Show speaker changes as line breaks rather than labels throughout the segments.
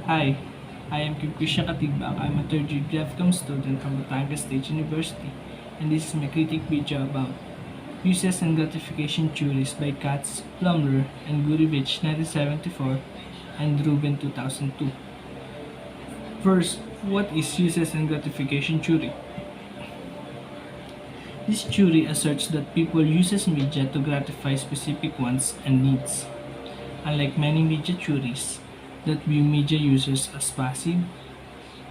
Hi, I am Christian Katigbak. I'm a third year Graphic student from Batangas State University, and this is my critic video about Uses and Gratification Theories by Katz, Plumler, and Gurevich 1974 and Rubin 2002. First, what is Uses and Gratification Theory? This theory asserts that people uses media to gratify specific wants and needs. Unlike many media theories that view media users as passive,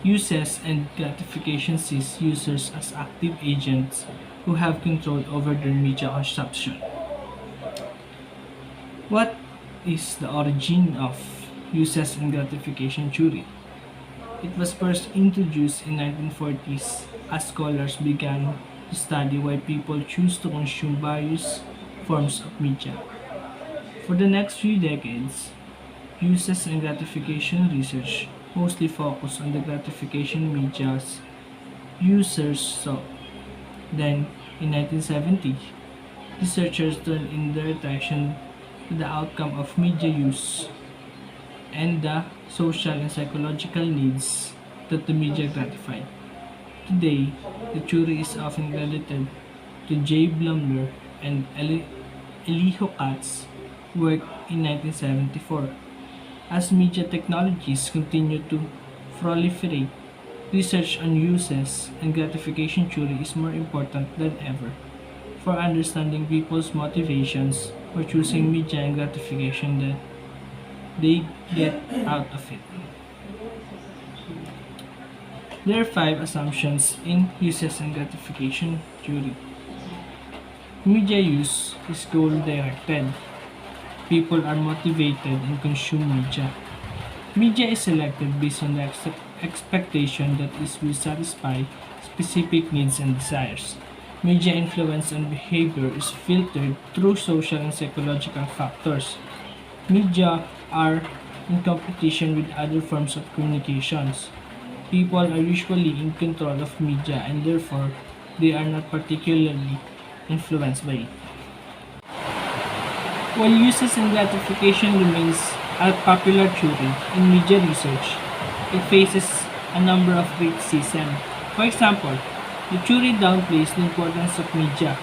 uses and gratification sees users as active agents who have control over their media consumption. What is the origin of uses and gratification theory? It was first introduced in 1940s as scholars began to study why people choose to consume various forms of media. For the next few decades, uses and gratification research mostly focused on the gratification media's users saw. Then, in 1970, researchers turned in their attention to the outcome of media use and the social and psychological needs that the media gratified. Today, the theory is often credited to J. Blumler and Elihu Katz work in 1974. As media technologies continue to proliferate, research on uses and gratification theory is more important than ever for understanding people's motivations for choosing media and gratification that they get out of it. There are five assumptions in uses and gratification theory. Media use is goal-directed. People are motivated and consume media. Media is selected based on the expectation that it will satisfy specific needs and desires. Media influence on behavior is filtered through social and psychological factors. Media are in competition with other forms of communications. People are usually in control of media and therefore they are not particularly influenced by it. While uses and gratification remains a popular theory in media research, it faces a number of criticism. For example, the theory downplays the importance of media.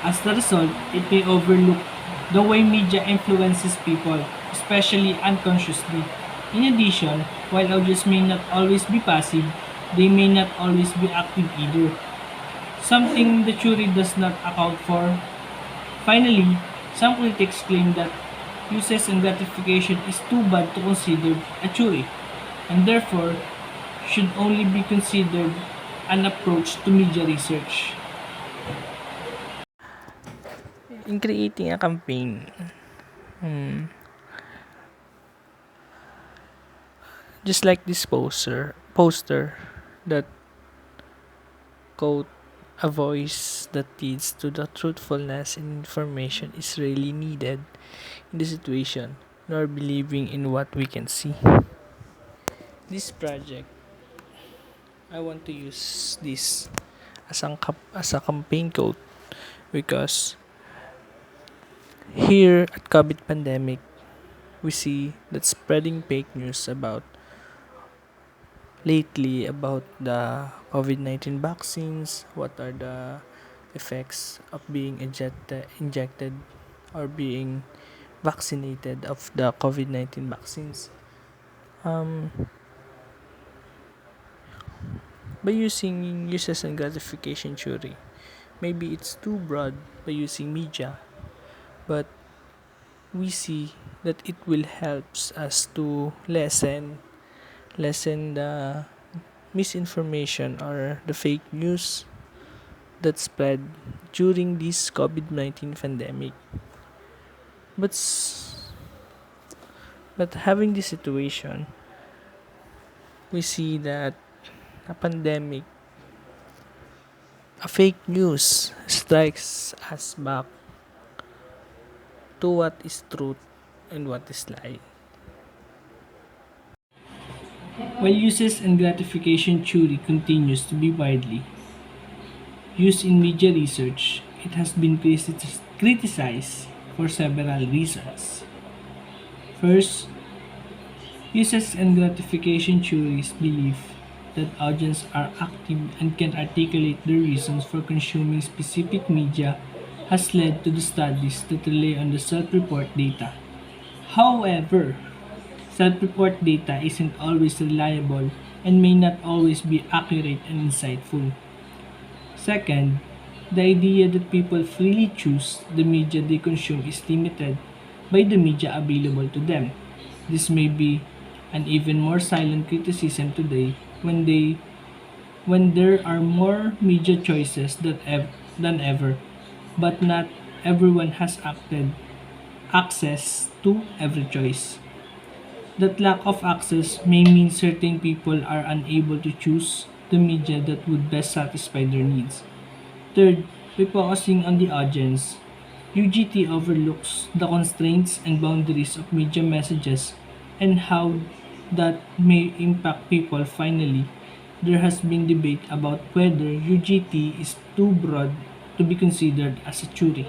As a result, it may overlook the way media influences people, especially unconsciously. In addition, while audience may not always be passive, they may not always be active either, something the theory does not account for. Finally, some critics claim that uses and gratification is too bad to consider a theory, and therefore should only be considered an approach to media research. In creating a campaign, just like this poster that quote a voice that leads to the truthfulness and information is really needed in the situation, nor believing in what we can see. This project, I want to use this as a campaign code because here at COVID pandemic, we see that spreading fake news about the COVID-19 vaccines, what are the effects of being injected or being vaccinated of the COVID-19 vaccines. Um, by using uses and gratification theory, maybe it's too broad by using media, but we see that it will helps us to lessen the misinformation or the fake news that spread during this COVID-19 pandemic. But having this situation, we see that a pandemic, a fake news strikes us back to what is truth and what is lie. While uses and gratification theory continues to be widely used in media research, it has been criticized for several reasons. First, Uses and gratification theories believe that audiences are active and can articulate their reasons for consuming specific media has led to the studies that rely on the self-report data. However, self-report data isn't always reliable and may not always be accurate and insightful. Second, the idea that people freely choose the media they consume is limited by the media available to them. This may be an even more silent criticism today when there are more media choices than ever, but not everyone has access to every choice. That lack of access may mean certain people are unable to choose the media that would best satisfy their needs. Third, by focusing on the audience, UGT overlooks the constraints and boundaries of media messages and how that may impact people. Finally, there has been debate about whether UGT is too broad to be considered as a theory.